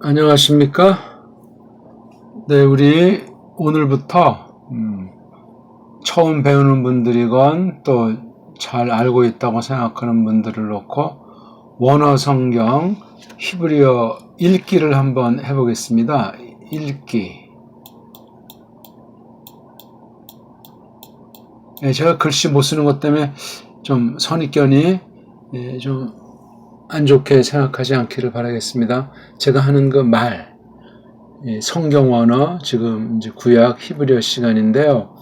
안녕하십니까? 네, 우리 오늘부터 처음 배우는 분들이건 또 잘 알고 있다고 생각하는 분들을 놓고 원어 성경 히브리어 읽기를 한번 해보겠습니다. 읽기. 네, 제가 글씨 못 쓰는 것 때문에 좀 선입견이 좀 안 좋게 생각하지 않기를 바라겠습니다. 제가 하는 그 말, 성경 원어, 지금 이제 구약 히브리어 시간인데요.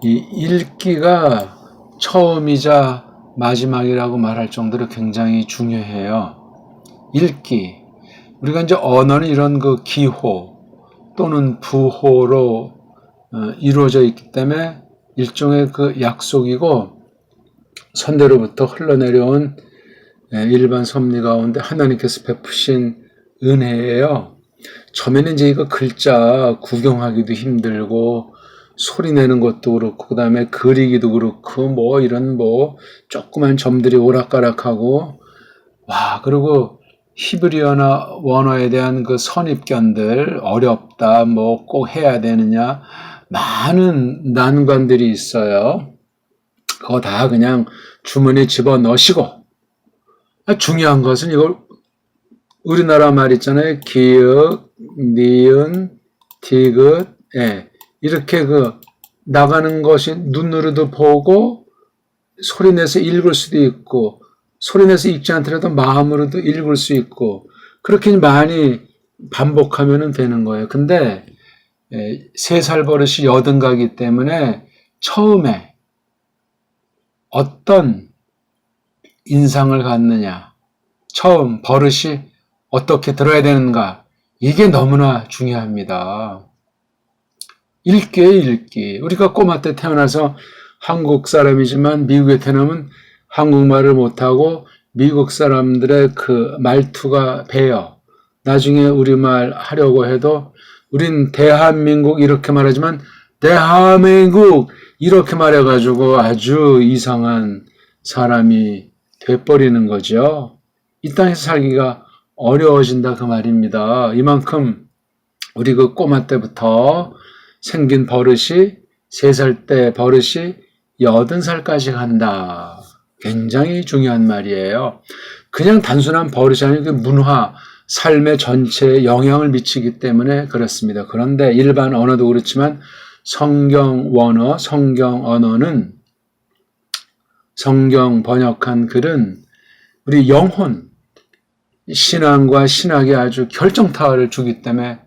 이 읽기가 처음이자 마지막이라고 말할 정도로 굉장히 중요해요. 읽기. 우리가 이제 언어는 이런 그 기호 또는 부호로 이루어져 있기 때문에 일종의 그 약속이고 선대로부터 흘러내려온 일반 섭리 가운데 하나님께서 베푸신 은혜예요. 처음에는 이제 이거 글자 구경하기도 힘들고 소리 내는 것도 그렇고 그 다음에 그리기도 그렇고 뭐 이런 뭐 조그만 점들이 오락가락하고 와 그리고 히브리어나 원어에 대한 그 선입견들 어렵다 뭐 꼭 해야 되느냐 많은 난관들이 있어요. 그거 다 그냥 주머니에 집어넣으시고 중요한 것은 이걸 우리나라 말 있잖아요. 기역, 니은, 디귿, 이렇게 그 나가는 것이 눈으로도 보고 소리내서 읽을 수도 있고 소리내서 읽지 않더라도 마음으로도 읽을 수 있고 그렇게 많이 반복하면 되는 거예요. 근데 3살 버릇이 80가기 때문에 처음에 어떤 인상을 갖느냐 처음 버릇이 어떻게 들어야 되는가 이게 너무나 중요합니다. 읽기에 읽기. 우리가 꼬마 때 태어나서 한국 사람이지만 미국에 태어나면 한국말을 못하고 미국 사람들의 그 말투가 배요. 나중에 우리말 하려고 해도 우린 대한민국 이렇게 말하지만 대한민국 이렇게 말해가지고 아주 이상한 사람이 돼버리는 거죠. 이 땅에서 살기가 어려워진다 그 말입니다. 이만큼 우리 그 꼬마 때부터 생긴 버릇이 3살 때 버릇이 80살까지 간다. 굉장히 중요한 말이에요. 그냥 단순한 버릇이 아니고 문화, 삶의 전체에 영향을 미치기 때문에 그렇습니다. 그런데 일반 언어도 그렇지만 성경 원어, 성경 언어는 성경 번역한 글은 우리 영혼, 신앙과 신학에 아주 결정타를 주기 때문에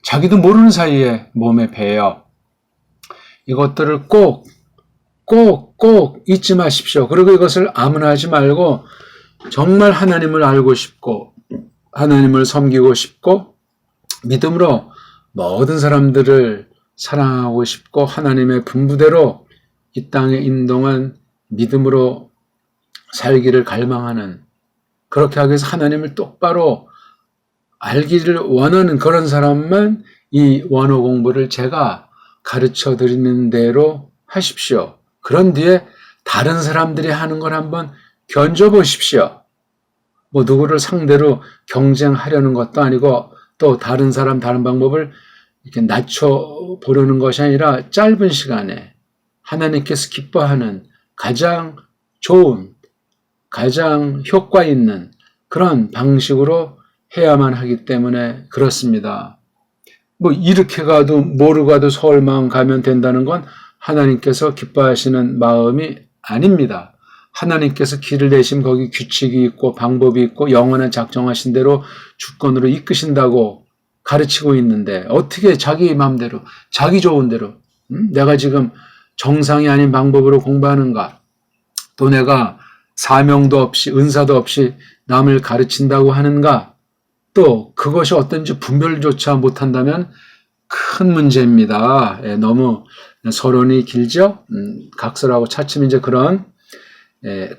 자기도 모르는 사이에 몸에 배요. 이것들을 꼭 잊지 마십시오. 그리고 이것을 아무나 하지 말고 정말 하나님을 알고 싶고 하나님을 섬기고 싶고 믿음으로 모든 사람들을 사랑하고 싶고 하나님의 분부대로 이 땅에 인동한 믿음으로 살기를 갈망하는 그렇게 하기 위해서 하나님을 똑바로 알기를 원하는 그런 사람만 이 원어 공부를 제가 가르쳐 드리는 대로 하십시오. 그런 뒤에 다른 사람들이 하는 걸 한번 견뎌 보십시오. 뭐 누구를 상대로 경쟁하려는 것도 아니고 또 다른 사람 다른 방법을 이렇게 낮춰 보려는 것이 아니라 짧은 시간에 하나님께서 기뻐하는 가장 좋은 가장 효과 있는 그런 방식으로 해야만 하기 때문에 그렇습니다. 뭐 이렇게 가도 모르고 가도 서울만 가면 된다는 건 하나님께서 기뻐하시는 마음이 아닙니다. 하나님께서 길을 내심 거기 규칙이 있고 방법이 있고 영원한 작정하신 대로 주권으로 이끄신다고 가르치고 있는데 어떻게 자기 마음대로 자기 좋은 대로 내가 지금 정상이 아닌 방법으로 공부하는가 또 내가 사명도 없이 은사도 없이 남을 가르친다고 하는가 또 그것이 어떤지 분별조차 못한다면 큰 문제입니다. 너무 서론이 길죠? 각설하고 차츰 이제 그런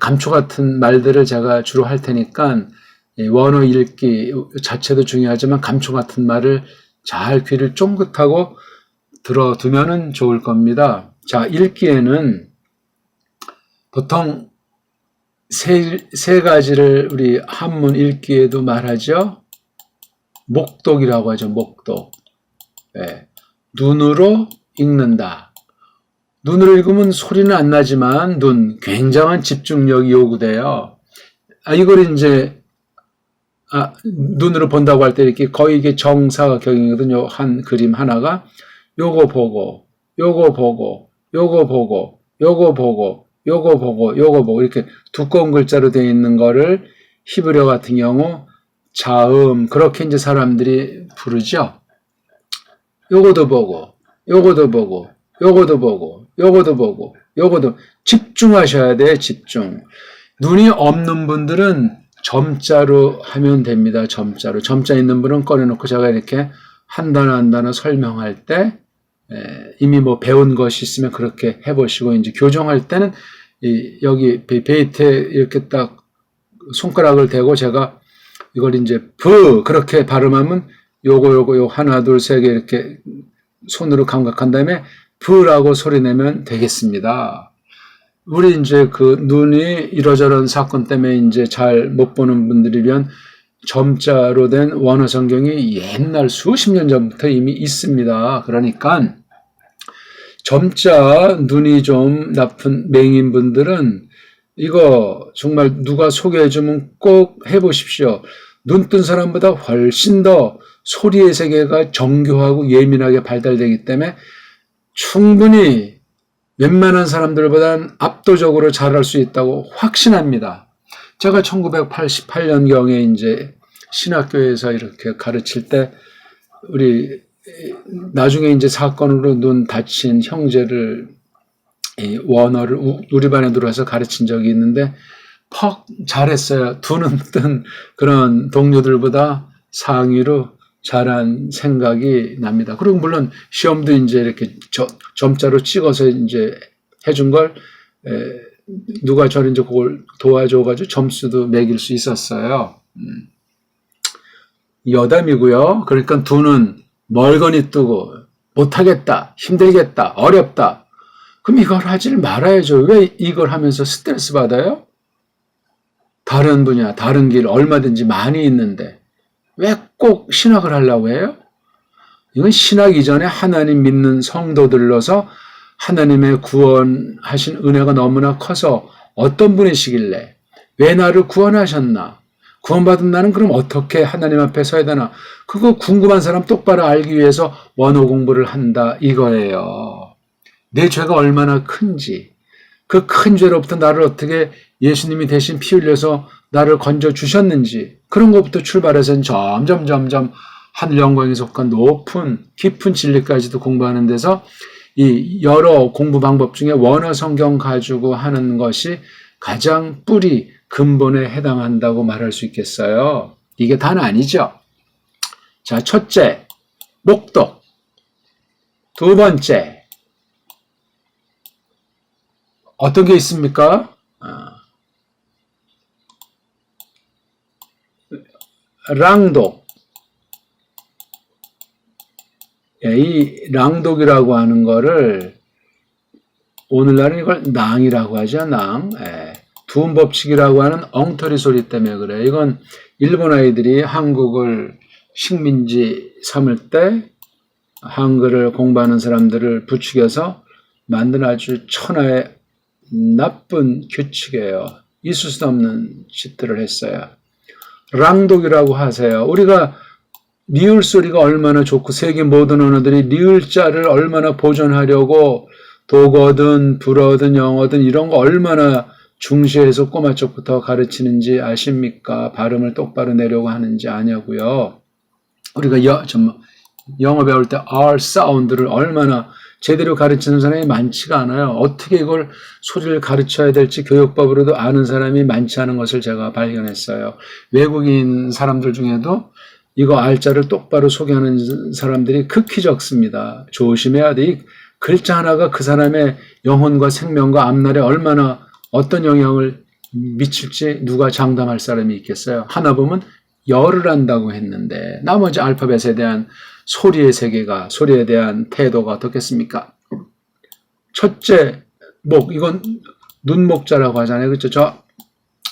감초 같은 말들을 제가 주로 할 테니까 원어 읽기 자체도 중요하지만 감초 같은 말을 잘 귀를 쫑긋하고 들어두면 좋을 겁니다. 자, 읽기에는 보통 세 가지를 우리 한문 읽기에도 말하죠. 목독이라고 하죠. 목독. 예. 눈으로 읽는다. 눈으로 읽으면 소리는 안 나지만 굉장한 집중력이 요구돼요. 이걸 이제 눈으로 본다고 할 때 이렇게 거의 이게 정사각형이거든요. 한 그림 하나가 요거 보고 요거 보고 요거 보고 요거 보고 요거 보고 요거 보고 이렇게 두꺼운 글자로 되어 있는 거를 히브리어 같은 경우 자음 그렇게 이제 사람들이 부르죠. 요거도 보고 요거도 보고 요거도 보고 요거도 보고 요거도 집중하셔야 돼. 집중. 눈이 없는 분들은 점자로 하면 됩니다. 점자로. 점자 있는 분은 꺼내놓고 제가 이렇게 한 단어 한 단어 설명할 때 이미 뭐 배운 것이 있으면 그렇게 해보시고 이제 교정할 때는 여기 베이트에 이렇게 딱 손가락을 대고 제가 이걸 이제 그렇게 발음하면 요거 하나 둘 세 개 이렇게 손으로 감각한 다음에 라고 소리 내면 되겠습니다. 우리 이제 그 눈이 이러저런 사건 때문에 이제 잘 못 보는 분들이면 점자로 된 원어 성경이 옛날 수십 년 전부터 이미 있습니다. 그러니까 점자 눈이 좀 나쁜 맹인 분들은 이거 정말 누가 소개해주면 꼭 해보십시오. 눈 뜬 사람보다 훨씬 더 소리의 세계가 정교하고 예민하게 발달되기 때문에 충분히 웬만한 사람들보다는 압도적으로 잘할 수 있다고 확신합니다. 제가 1988년경에 이제 신학교에서 이렇게 가르칠 때 우리 나중에 이제 사건으로 눈 다친 형제를 원어를 우리 반에 들어와서 가르친 적이 있는데 퍽 잘했어요. 두 눈 뜬 그런 동료들보다 상위로 잘한 생각이 납니다. 그리고 물론 시험도 이제 이렇게 점자로 찍어서 이제 해준 걸 누가 저를 이제 그걸 도와줘가지고 점수도 매길 수 있었어요. 여담이고요. 그러니까 두 눈 멀거니 뜨고 못하겠다, 힘들겠다, 어렵다. 그럼 이걸 하질 말아야죠. 왜 이걸 하면서 스트레스 받아요? 다른 분야, 다른 길 얼마든지 많이 있는데 왜 꼭 신학을 하려고 해요? 이건 신학 이전에 하나님 믿는 성도들로서 하나님의 구원하신 은혜가 너무나 커서 어떤 분이시길래 왜 나를 구원하셨나? 구원받은 나는 그럼 어떻게 하나님 앞에 서야 되나? 그거 궁금한 사람 똑바로 알기 위해서 원어 공부를 한다 이거예요. 내 죄가 얼마나 큰지 그 큰 죄로부터 나를 어떻게 예수님이 대신 피 흘려서 나를 건져 주셨는지 그런 것부터 출발해서 점점 하늘 영광에 속한 높은 깊은 진리까지도 공부하는 데서 이 여러 공부 방법 중에 원어 성경 가지고 하는 것이 가장 뿌리 근본에 해당한다고 말할 수 있겠어요. 이게 다는 아니죠. 자, 첫째, 목독. 두 번째, 어떤 게 있습니까? 랑독. 이 랑독이라고 하는 거를 오늘날은 이걸 낭이라고 하죠. 낭. 두음 법칙이라고 하는 엉터리 소리 때문에 그래요. 이건 일본 아이들이 한국을 식민지 삼을 때 한글을 공부하는 사람들을 부추겨서 만든 아주 천하의 나쁜 규칙이에요. 있을 수 없는 짓들을 했어요. 랑독이라고 하세요. 우리가 리을 소리가 얼마나 좋고 세계 모든 언어들이 리을자를 얼마나 보존하려고 독어든 불어든 영어든 이런 거 얼마나 중시해서 꼬마 쪽부터 가르치는지 아십니까? 발음을 똑바로 내려고 하는지 아냐고요. 우리가 영어 배울 때 R 사운드를 얼마나 제대로 가르치는 사람이 많지가 않아요. 어떻게 이걸 소리를 가르쳐야 될지 교육법으로도 아는 사람이 많지 않은 것을 제가 발견했어요. 외국인 사람들 중에도 이거 R자를 똑바로 소개하는 사람들이 극히 적습니다. 조심해야 돼. 이 글자 하나가 그 사람의 영혼과 생명과 앞날에 얼마나 어떤 영향을 미칠지 누가 장담할 사람이 있겠어요. 하나 보면 열을 한다고 했는데 나머지 알파벳에 대한 소리의 세계가 소리에 대한 태도가 어떻겠습니까? 첫째 목 이건 눈목자라고 하잖아요. 그렇죠?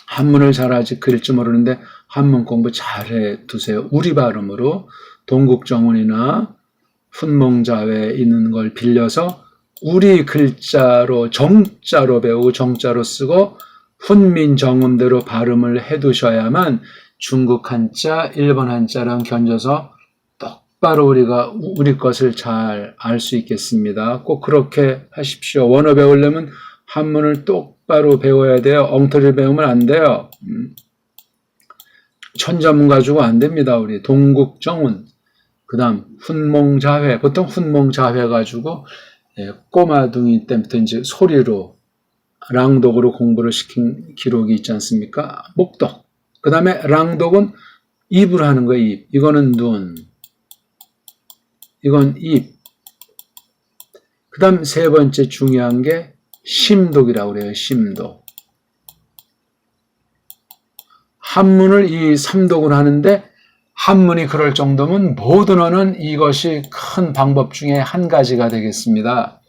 한문을 잘하지 그릴지 모르는데 한문 공부 잘해 두세요. 우리 발음으로 동국정운이나 훈몽자회에 있는 걸 빌려서 우리 글자로 정자로 배우고 정자로 쓰고 훈민정음대로 발음을 해두셔야만 중국 한자, 일본 한자랑 견져서 똑바로 우리가 우리 것을 잘 알 수 있겠습니다. 꼭 그렇게 하십시오. 원어 배우려면 한문을 똑바로 배워야 돼요. 엉터리 배우면 안 돼요. 천자문 가지고 안 됩니다. 우리 동국정운, 그 다음 훈몽자회, 보통 훈몽자회 가지고 꼬마둥이 때부터 이제 소리로 랑독으로 공부를 시킨 기록이 있지 않습니까? 목독. 그 다음에 랑독은 입으로 하는 거예요. 입. 이거는 눈. 이건 입. 그 다음 세 번째 중요한 게 심독이라고 그래요. 심독. 한문을 이 삼독을 하는데 한문이 그럴 정도면 모든 어는 이것이 큰 방법 중에 한 가지가 되겠습니다.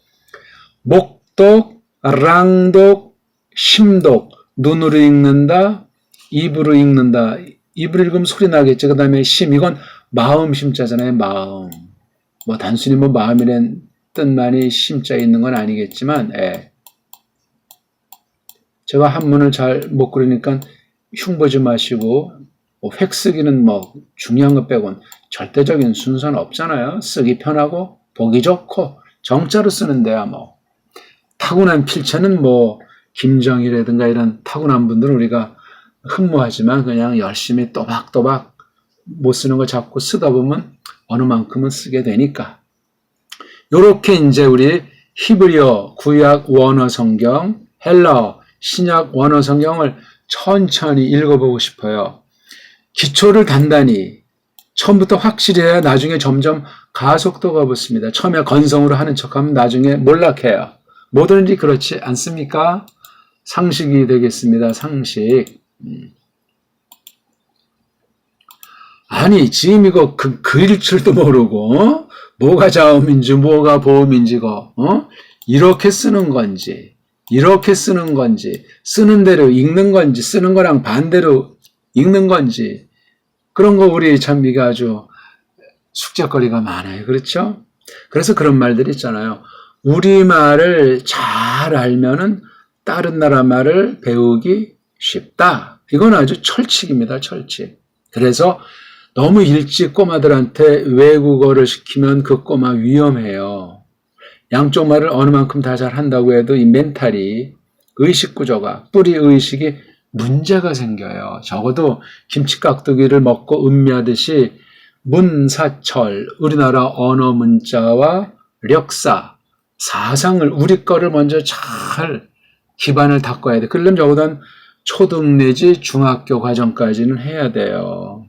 목독, 랑독, 심독. 눈으로 읽는다, 입으로 읽는다. 입으로 읽으면 소리 나겠죠. 그 다음에 심, 이건 마음 심자잖아요. 마음. 뭐 단순히 뭐 마음이란 뜻만이 심자에 있는 건 아니겠지만, 제가 한문을 잘 못 그리니까 흉보지 마시고, 뭐 획 쓰기는 뭐 중요한 것 빼곤 절대적인 순서는 없잖아요. 쓰기 편하고 보기 좋고 정자로 쓰는데야 뭐 타고난 필체는 뭐 김정희라든가 이런 타고난 분들은 우리가 흠모하지만 그냥 열심히 또박또박 못 쓰는 거 잡고 쓰다 보면 어느 만큼은 쓰게 되니까. 요렇게 이제 우리 히브리어 구약 원어 성경, 헬라어 신약 원어 성경을 천천히 읽어보고 싶어요. 기초를 단단히 처음부터 확실히 해야 나중에 점점 가속도가 붙습니다. 처음에 건성으로 하는 척하면 나중에 몰락해요. 모든 일이 그렇지 않습니까? 상식이 되겠습니다. 상식. 아니 지금 이거 그릴 줄도 모르고 뭐가 자음인지 뭐가 보음인지고 이렇게 쓰는 건지 이렇게 쓰는 건지 쓰는 대로 읽는 건지 쓰는 거랑 반대로 읽는 건지 그런 거 우리 참 이게 아주 숙제거리가 많아요. 그렇죠? 그래서 그런 말들이 있잖아요. 우리말을 잘 알면은 다른 나라 말을 배우기 쉽다. 이건 아주 철칙입니다. 철칙. 그래서 너무 일찍 꼬마들한테 외국어를 시키면 그 꼬마 위험해요. 양쪽 말을 어느 만큼 다 잘한다고 해도 이 멘탈이 의식 구조가 뿌리 의식이 문제가 생겨요. 적어도 김치깍두기를 먹고 음미하듯이 문사철, 우리나라 언어 문자와 력사, 사상을 우리 거를 먼저 잘 기반을 닦아야 돼. 그러려면 적어도 한 초등 내지 중학교 과정까지는 해야 돼요.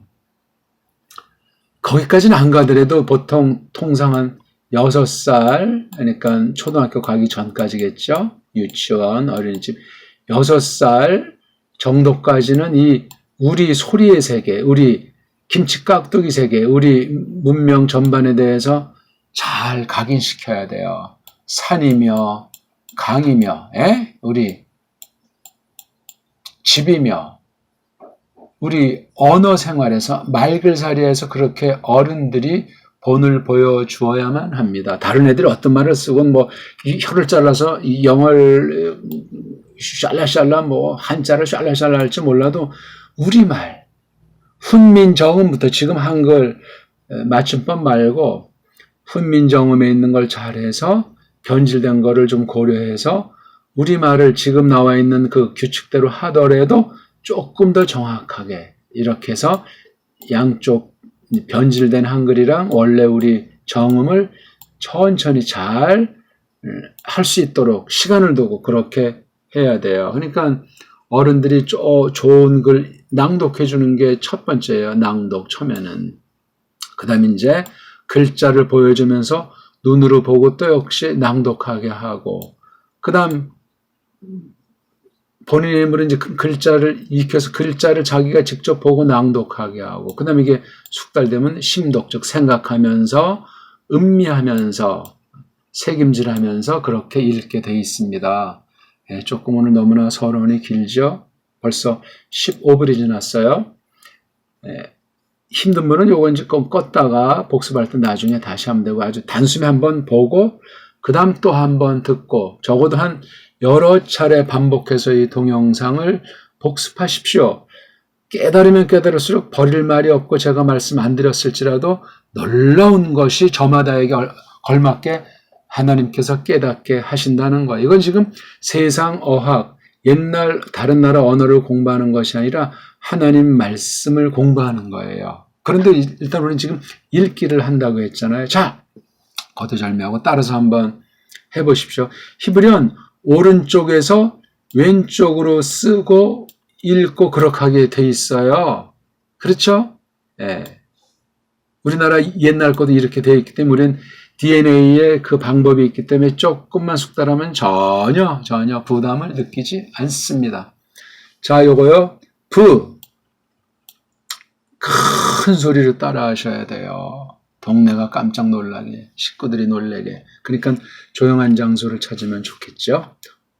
거기까지는 안 가더라도 보통 통상 한 6살, 그러니까 초등학교 가기 전까지겠죠. 유치원, 어린이집 6살 정도까지는 이 우리 소리의 세계, 우리 김치 깍두기 세계, 우리 문명 전반에 대해서 잘 각인시켜야 돼요. 산이며 강이며 우리 집이며 우리 언어 생활에서 말글살이에서 그렇게 어른들이 본을 보여주어야만 합니다. 다른 애들이 어떤 말을 쓰고 뭐 이 혀를 잘라서 이 영어를 샬라샬라 뭐 한자를 샬라샬라 할지 몰라도 우리말 훈민정음부터 지금 한글 맞춤법 말고 훈민정음에 있는 걸 잘해서 변질된 거를 좀 고려해서 우리말을 지금 나와 있는 그 규칙대로 하더라도 조금 더 정확하게 이렇게 해서 양쪽 변질된 한글이랑 원래 우리 정음을 천천히 잘 할 수 있도록 시간을 두고 그렇게 해야 돼요. 그러니까 어른들이 좋은 글 낭독해 주는 게 첫 번째예요. 낭독 처음에는. 그 다음에 이제 글자를 보여주면서 눈으로 보고 또 역시 낭독하게 하고 그 다음 본인의 힘으로 이제 글자를 익혀서 글자를 자기가 직접 보고 낭독하게 하고 그 다음에 이게 숙달되면 심독, 즉 생각하면서 음미하면서 새김질하면서 그렇게 읽게 돼 있습니다. 조금 오늘 너무나 서론이 길죠? 벌써 15불이 지났어요. 힘든 분은 요거 이제 껐다가 복습할 때 나중에 다시 하면 되고, 아주 단숨에 한번 보고 그 다음 또 한번 듣고, 적어도 한 여러 차례 반복해서 이 동영상을 복습하십시오. 깨달으면 깨달을수록 버릴 말이 없고, 제가 말씀 안 드렸을지라도 놀라운 것이 저마다에게 걸맞게 하나님께서 깨닫게 하신다는 거예요. 이건 지금 세상 어학, 옛날 다른 나라 언어를 공부하는 것이 아니라 하나님 말씀을 공부하는 거예요. 그런데 일단 우리는 지금 읽기를 한다고 했잖아요. 자, 거두절미하고 따라서 한번 해보십시오. 히브리어는 오른쪽에서 왼쪽으로 쓰고 읽고 그렇게 하게 돼 있어요. 그렇죠? 예. 우리나라 옛날 것도 이렇게 되어 있기 때문에 우리는 DNA에 그 방법이 있기 때문에 조금만 숙달하면 전혀 부담을 느끼지 않습니다. 자, 요거요. 큰 소리로 따라 하셔야 돼요. 동네가 깜짝 놀라게, 식구들이 놀래게. 그러니까 조용한 장소를 찾으면 좋겠죠.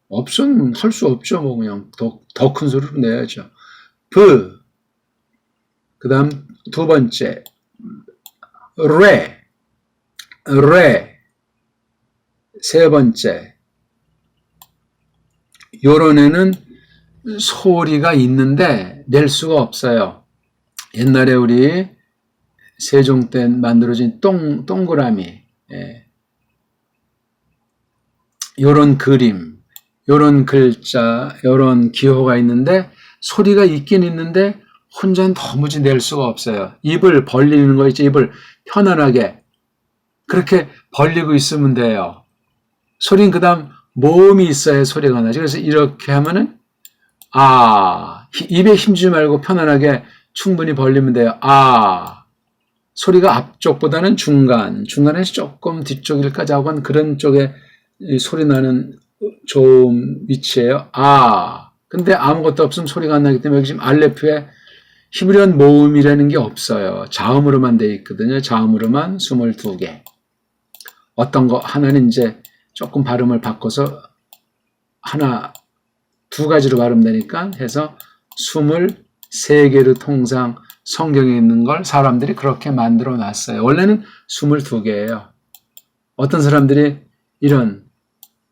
없으면 할 수 없죠. 뭐 그냥 더 큰 소리로 내야죠. 그 다음 두 번째 레 세 번째 요런 애는 소리가 있는데 낼 수가 없어요. 옛날에 우리 세종 때 만들어진 동그라미, 요런 그림, 요런 글자, 요런 기호가 있는데 소리가 있긴 있는데 혼자는 도무지 낼 수가 없어요. 입을 벌리는 거 있죠. 입을 편안하게 그렇게 벌리고 있으면 돼요. 소리는 그 다음 모음이 있어야 소리가 나죠. 그래서 이렇게 하면은 입에 힘주지 말고 편안하게 충분히 벌리면 돼요. 소리가 앞쪽보다는 중간에서 조금 뒤쪽일까지 하고 그런 쪽에 소리 나는 좋은 위치예요. 근데 아무것도 없으면 소리가 안 나기 때문에 여기 지금 알레프에 히브리어는 모음이라는 게 없어요. 자음으로만 되어 있거든요. 자음으로만 22개. 어떤 거 하나는 이제 조금 발음을 바꿔서 두 가지로 발음되니까 해서 23개로 통상 성경에 있는 걸 사람들이 그렇게 만들어 놨어요. 원래는 22개예요. 어떤 사람들이 이런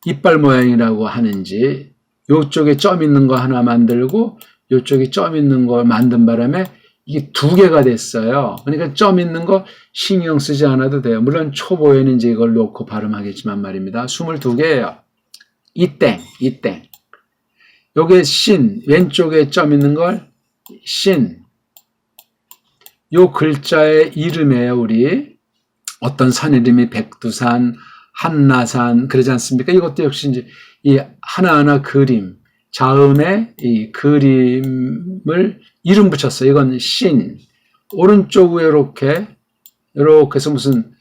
이빨 모양이라고 하는지 요쪽에 점 있는 거 하나 만들고 요쪽에 점 있는 걸 만든 바람에 이게 2개가 됐어요. 그러니까 점 있는 거 신경 쓰지 않아도 돼요. 물론 초보에는 이제 이걸 놓고 발음하겠지만 말입니다. 22개예요. 이땡. 요게 신, 왼쪽에 점 있는 걸 신. 요 글자의 이름이에요, 우리. 어떤 산 이름이 백두산, 한라산, 그러지 않습니까? 이것도 역시 이제 이 하나하나 그림, 자음에 이 그림을 이름 붙였어요. 이건 신. 오른쪽 위에 이렇게 해서 무슨,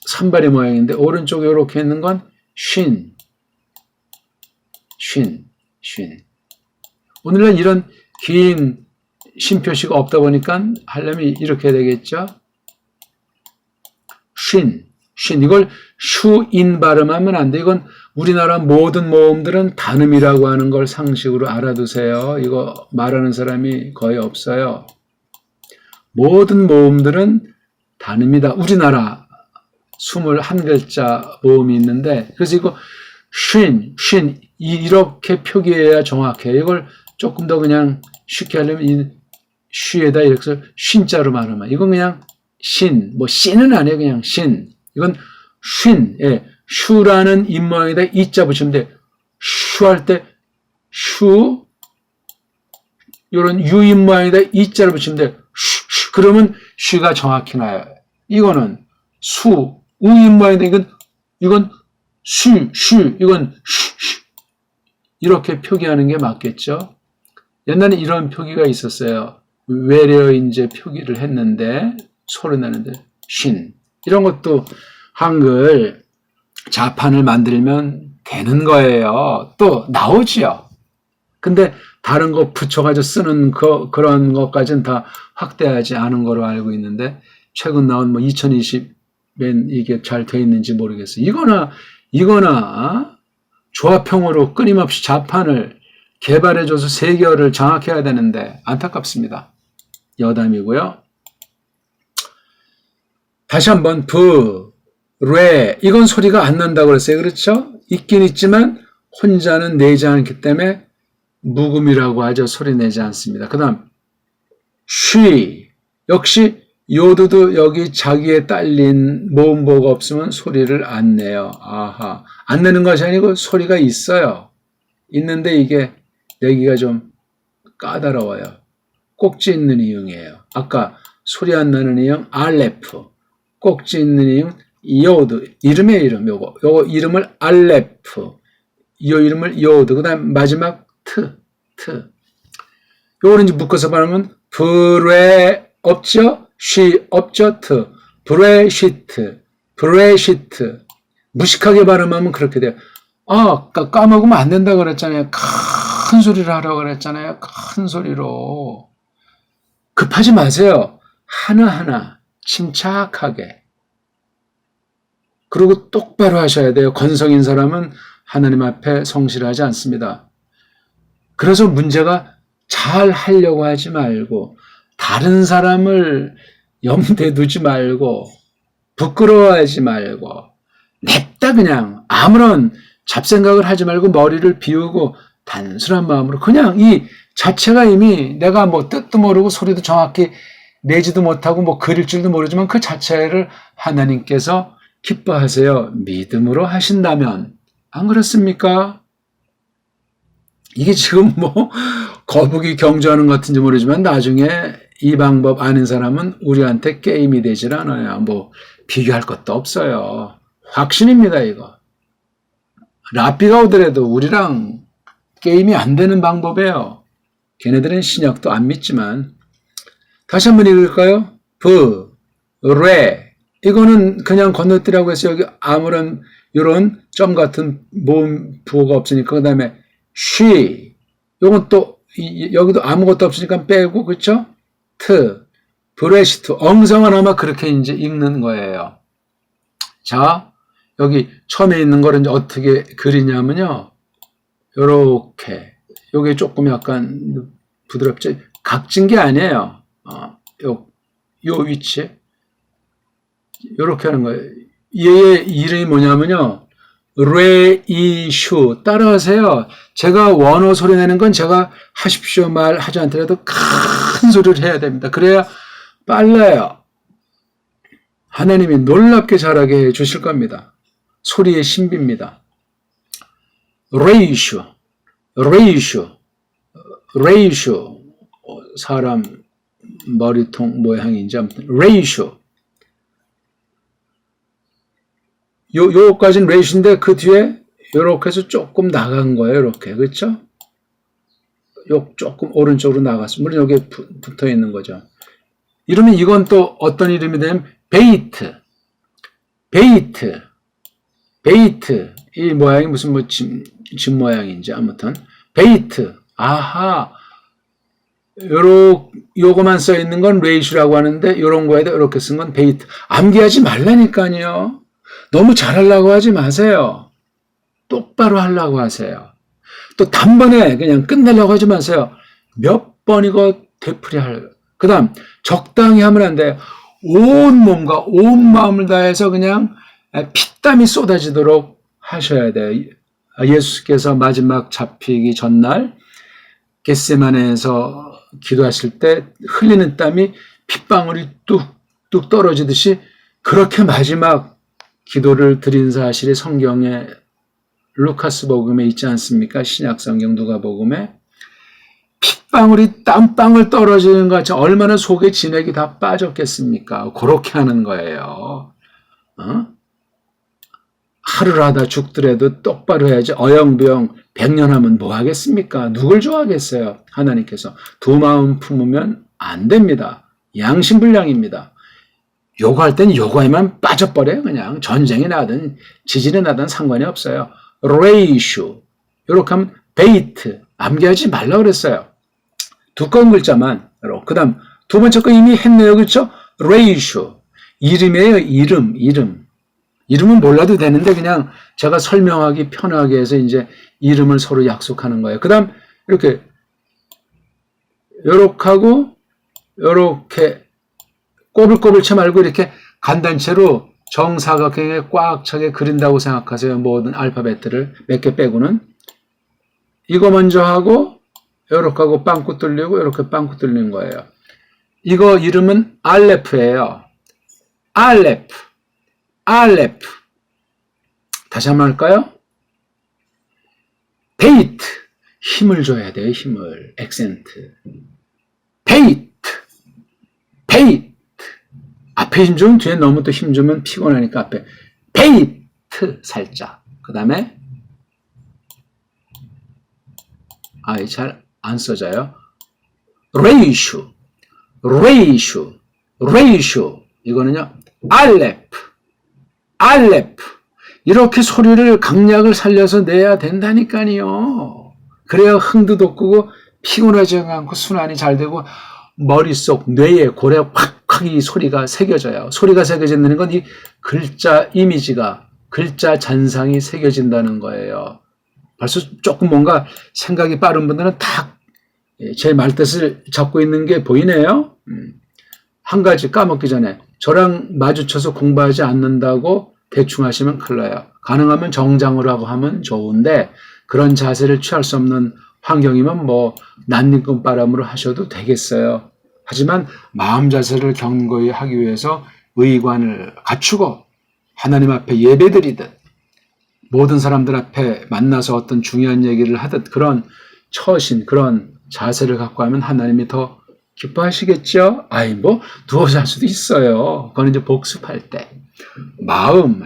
산발의 모양인데, 오른쪽에 이렇게 있는 건 쉰. 오늘은 이런 긴 쉼표시가 없다 보니까 하려면 이렇게 되겠죠. 쉰. 이걸 슈인 발음하면 안 돼. 이건 우리나라 모든 모음들은 단음이라고 하는 걸 상식으로 알아두세요. 이거 말하는 사람이 거의 없어요. 모든 모음들은 단음이다. 우리나라 21글자 모음이 있는데, 그래서 이거 쉰, 이렇게 표기해야 정확해요. 이걸 조금 더 그냥 쉽게 하려면 이 쉬에다 이렇게 해서 쉰자로 말하면, 이건 그냥 씨는 아니에요. 그냥 신. 이건 슈라는 입모양에다 이자 붙이면 돼. 슈 할 때, 요런 유 입모양에다 이자를 붙이면 돼. 그러면 쉬가 정확히 나요. 이거는 우 입모양인데 이건 이건 이렇게 표기하는 게 맞겠죠? 옛날에 이런 표기가 있었어요. 외래어 이제 표기를 했는데, 소리 나는데, 이런 것도 한글 자판을 만들면 되는 거예요. 또 나오지요. 근데 다른 거 붙여가지고 쓰는 그런 것까지는 다 확대하지 않은 거로 알고 있는데, 최근 나온 2020엔 이게 잘 돼 있는지 모르겠어요. 이거나 조합형으로 끊임없이 자판을 개발해줘서 세계어를 장악해야 되는데 안타깝습니다. 여담이고요. 다시 한번 레 이건 소리가 안 난다고 그랬어요. 그렇죠? 있긴 있지만 혼자는 내지 않기 때문에 묵음이라고 하죠. 소리 내지 않습니다. 그 다음 쉬 역시 요드도 여기 자기에 딸린 모음보가 없으면 소리를 안 내요. 아하, 안 내는 것이 아니고 소리가 있어요. 있는데 이게 내기가 좀 까다로워요. 꼭지 있는 이응이에요. 아까 소리 안 나는 이응 알레프, 꼭지 있는 이응 요드, 이름의 이름, 요거 이름을 알레프, 요 이름을 요드, 그 다음 마지막 트. 요거는 이제 묶어서 말하면 브레 없죠? 쉬 없죠? 트. 브레시트. 무식하게 발음하면 그렇게 돼요. 까먹으면 안 된다고 그랬잖아요. 큰 소리를 하라고 그랬잖아요. 큰 소리로. 급하지 마세요. 하나하나 침착하게. 그리고 똑바로 하셔야 돼요. 건성인 사람은 하나님 앞에 성실하지 않습니다. 그래서 문제가 잘 하려고 하지 말고 다른 사람을 염두에 두지 말고 부끄러워하지 말고 냅다 그냥 아무런 잡생각을 하지 말고 머리를 비우고 단순한 마음으로 그냥 이 자체가 이미 내가 뭐 뜻도 모르고 소리도 정확히 내지도 못하고 뭐 그릴 줄도 모르지만 그 자체를 하나님께서 기뻐하세요. 믿음으로 하신다면. 안 그렇습니까? 이게 지금 뭐 거북이 경주하는 것 같은지 모르지만 나중에 이 방법 아는 사람은 우리한테 게임이 되질 않아요. 뭐 비교할 것도 없어요. 확신입니다, 이거. 라삐가 오더라도 우리랑 게임이 안 되는 방법이에요. 걔네들은 신약도 안 믿지만. 다시 한번 읽을까요? 레. 이거는 그냥 건너뛰라고 해서 여기 아무런 이런 점 같은 모음 부호가 없으니까 그 다음에 쉬. 요건 또 여기도 아무것도 없으니까 빼고 그렇죠? 브레시트. 엉성은 아마 그렇게 이제 읽는 거예요. 자, 여기 처음에 있는 거를 이제 어떻게 그리냐면요. 요렇게. 요게 조금 약간 부드럽죠? 각진 게 아니에요. 요 위치. 요렇게 하는 거예요. 얘의 이름이 뭐냐면요. 레이슈. 따라하세요. 제가 원어 소리 내는 건 제가 하십시오 말 하지 않더라도 큰 소리를 해야 됩니다. 그래야 빨라요. 하나님이 놀랍게 잘하게 해 주실 겁니다. 소리의 신비입니다. 레이슈. 사람 머리통 모양인지 아무튼 레이슈. 요까지는 레이슈인데 그 뒤에 요렇게 해서 조금 나간 거예요. 요렇게. 그렇죠? 요 조금 오른쪽으로 나갔어. 물론 여기에 붙어 있는 거죠. 이러면 이건 또 어떤 이름이 되냐면 베이트. 이 모양이 무슨 뭐 집 모양인지 아무튼 베이트. 아하. 요거만 써 있는 건 레이슈라고 하는데 요런 거에다 이렇게 쓴 건 베이트. 암기하지 말라니까요. 너무 잘하려고 하지 마세요. 똑바로 하려고 하세요. 또 단번에 그냥 끝내려고 하지 마세요. 몇 번 이거 되풀이할. 그 다음 적당히 하면 안 돼요. 온 몸과 온 마음을 다해서 그냥 피땀이 쏟아지도록 하셔야 돼요. 예수께서 마지막 잡히기 전날 겟세마네에서 기도하실 때 흘리는 땀이 핏방울이 뚝뚝 떨어지듯이 그렇게 마지막 기도를 드린 사실이 성경에 루카스 복음에 있지 않습니까? 신약 성경 누가복음에 핏방울이 땀방울 떨어지는 것 같이 얼마나 속에 진액이 다 빠졌겠습니까? 그렇게 하는 거예요. 하루를 하다 죽더라도 똑바로 해야지. 어영부영 100년 하면 뭐 하겠습니까? 누굴 좋아하겠어요? 하나님께서. 두 마음 품으면 안 됩니다. 양심불량입니다. 요구할 땐 요구에만 빠져버려요. 그냥 전쟁이 나든 지진이 나든 상관이 없어요. 레이슈. 요렇게 하면 베이트. 암기하지 말라고 그랬어요. 두꺼운 글자만. 그 다음 두 번째 거 이미 했네요. 그렇죠? 레이슈. 이름이에요. 이름. 이름은 몰라도 되는데 그냥 제가 설명하기 편하게 해서 이제 이름을 서로 약속하는 거예요. 그 다음 이렇게 요렇게 하고 요렇게 꼬불꼬불 채 말고 이렇게 간단체로 정사각형에 꽉 차게 그린다고 생각하세요. 모든 알파벳들을 몇 개 빼고는. 이거 먼저 하고 요렇게 하고 빵꾸 뚫리고 요렇게 빵꾸 뚫리는 거예요. 이거 이름은 알레프예요. 알레프. 알레프. 다시 한번 할까요? 베이트. 힘을 줘야 돼요. 힘을. 액센트. 베이트. 베이트. 앞에 힘 주면 뒤에 너무 또 힘 주면 피곤하니까 앞에 베이트 살짝. 그 다음에 잘 안 써져요. 레이슈. 레이슈. 레이슈. 이거는요. 알레프. 알레프. 이렇게 소리를 강약을 살려서 내야 된다니까요. 그래야 흥도 돋고 피곤하지 않고 순환이 잘 되고 머릿속 뇌에 고래에 확확 이 소리가 새겨져요. 소리가 새겨진다는 건 이 글자 이미지가 글자 잔상이 새겨진다는 거예요. 벌써 조금 뭔가 생각이 빠른 분들은 딱 제 말뜻을 잡고 있는 게 보이네요. 한 가지 까먹기 전에 저랑 마주쳐서 공부하지 않는다고 대충 하시면 큰일 나요. 가능하면 정장으로 하고 하면 좋은데 그런 자세를 취할 수 없는 환경이면 뭐 낯익금바람으로 하셔도 되겠어요. 하지만 마음 자세를 견고히 하기 위해서 의관을 갖추고 하나님 앞에 예배드리듯 모든 사람들 앞에 만나서 어떤 중요한 얘기를 하듯 그런 처신, 그런 자세를 갖고 하면 하나님이 더 기뻐하시겠죠? 뭐 누워서 할 수도 있어요. 그건 이제 복습할 때 마음,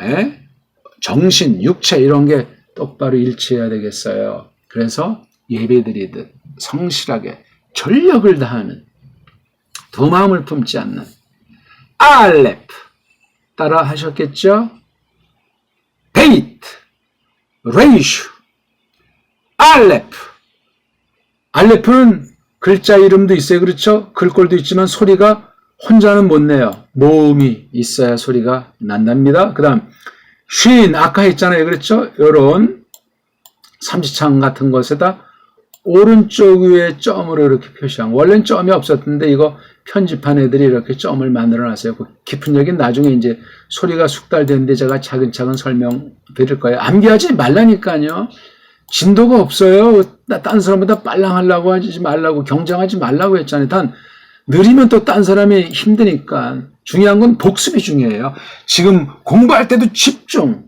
정신, 육체 이런 게 똑바로 일치해야 되겠어요. 그래서 예배드리듯 성실하게 전력을 다하는 두 마음을 품지 않는 알레프 따라 하셨겠죠? 베이트, 레이슈, 알레프. 알레프는 글자 이름도 있어요. 그렇죠? 글꼴도 있지만 소리가 혼자는 못 내요. 모음이 있어야 소리가 난답니다. 그 다음 쉰 아까 했잖아요. 그렇죠? 요런 삼지창 같은 것에다 오른쪽 위에 점으로 이렇게 표시한 원래는 점이 없었는데 이거 편집한 애들이 이렇게 점을 만들어 놨어요. 그 깊은 얘기는 나중에 이제 소리가 숙달되는데 제가 차근차근 설명드릴 거예요. 암기하지 말라니까요. 진도가 없어요. 딴 사람보다 빨랑 하려고 하지 말라고 경쟁하지 말라고 했잖아요. 단 느리면 또 딴 사람이 힘드니까 중요한 건 복습이 중요해요. 지금 공부할 때도 집중.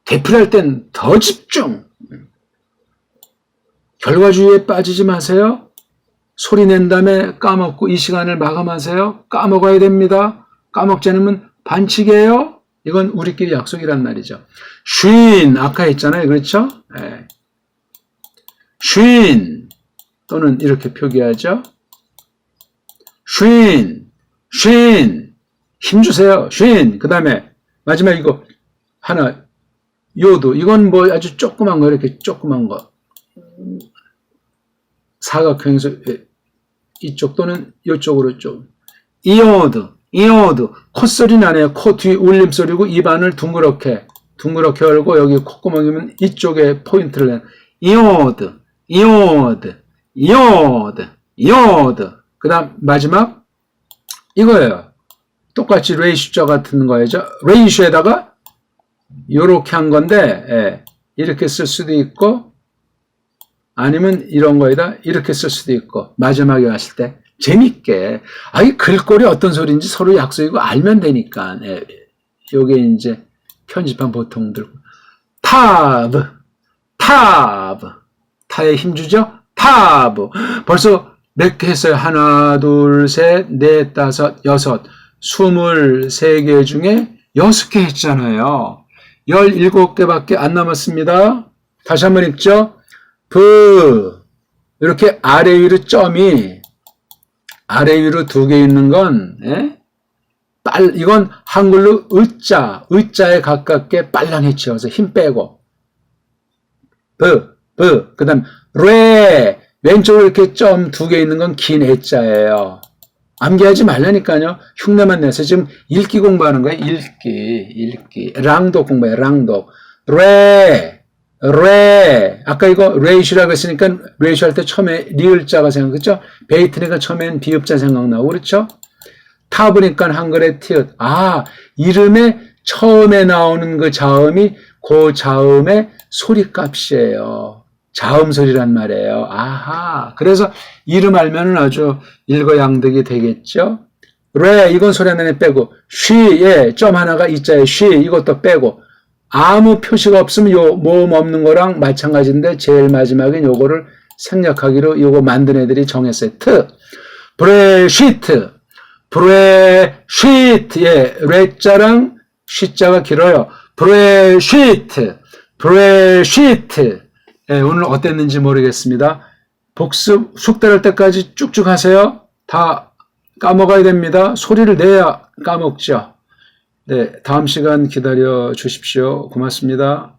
대필할 땐 더 집중. 결과주의에 빠지지 마세요. 소리 낸 다음에 까먹고 이 시간을 마감하세요. 까먹어야 됩니다. 까먹지 않으면 반칙이에요. 이건 우리끼리 약속이란 말이죠. 쉰 아까 했잖아요. 그렇죠? 네. 쉰 또는 이렇게 표기하죠. 쉰 힘주세요. 쉰 그 다음에 마지막 이거 하나 요도 이건 뭐 아주 조그만 거 이렇게 조그만 거 사각형에서 이쪽 또는 이쪽으로 좀 이오드 콧소리 나네요. 코 뒤 울림소리고 입안을 둥그렇게 열고 여기 콧구멍이면 이쪽에 포인트를 내는 이오드 그 다음 마지막 이거예요. 똑같이 레이슈자 같은 거예요. 레이슈에다가 요렇게 한 건데 이렇게 쓸 수도 있고 아니면 이런 거에다 이렇게 쓸 수도 있고 마지막에 왔을 때 재밌게 이 글꼴이 어떤 소리인지 서로 약속이고 알면 되니까 요게 이제 편집한 보통들 타에 힘주죠. 타브 벌써 몇 개 했어요. 하나 둘 셋 넷 다섯 여섯 23개 중에 6개 했잖아요. 17개밖에 안 남았습니다. 다시 한번 읽죠. 이렇게 아래 위로 점이 아래 위로 2개 있는 건 이건 한글로 의자에 가깝게 빨랑해 치워서 힘 빼고 그 다음 왼쪽으로 이렇게 점 2개 있는 건 긴 애자예요. 암기하지 말라니까요. 흉내만 내서 지금 읽기 공부하는 거예요. 읽기. 랑독 공부해요. 랑독. 아까 이거 레이슈라고 했으니까 레이슈 할 때 처음에 리을자가 생각했죠? 베이트니까 처음엔 비읍자 생각나고 그렇죠? 타브니까 한글에 티읕. 이름의 처음에 나오는 그 자음이 그 자음의 소리값이에요. 자음 소리란 말이에요. 그래서 이름 알면은 아주 일거양득이 되겠죠? 이건 소리 하나 빼고, 점 하나가 이자에 이것도 빼고, 아무 표시가 없으면 요 모음 없는 거랑 마찬가지인데 제일 마지막엔 요거를 생략하기로 요거 만든 애들이 정했어요. 브레시트. 레자랑 쉬자가 길어요. 브레시트. 오늘 어땠는지 모르겠습니다. 복습 숙달할 때까지 쭉쭉 하세요. 다 까먹어야 됩니다. 소리를 내야 까먹죠. 네, 다음 시간 기다려 주십시오. 고맙습니다.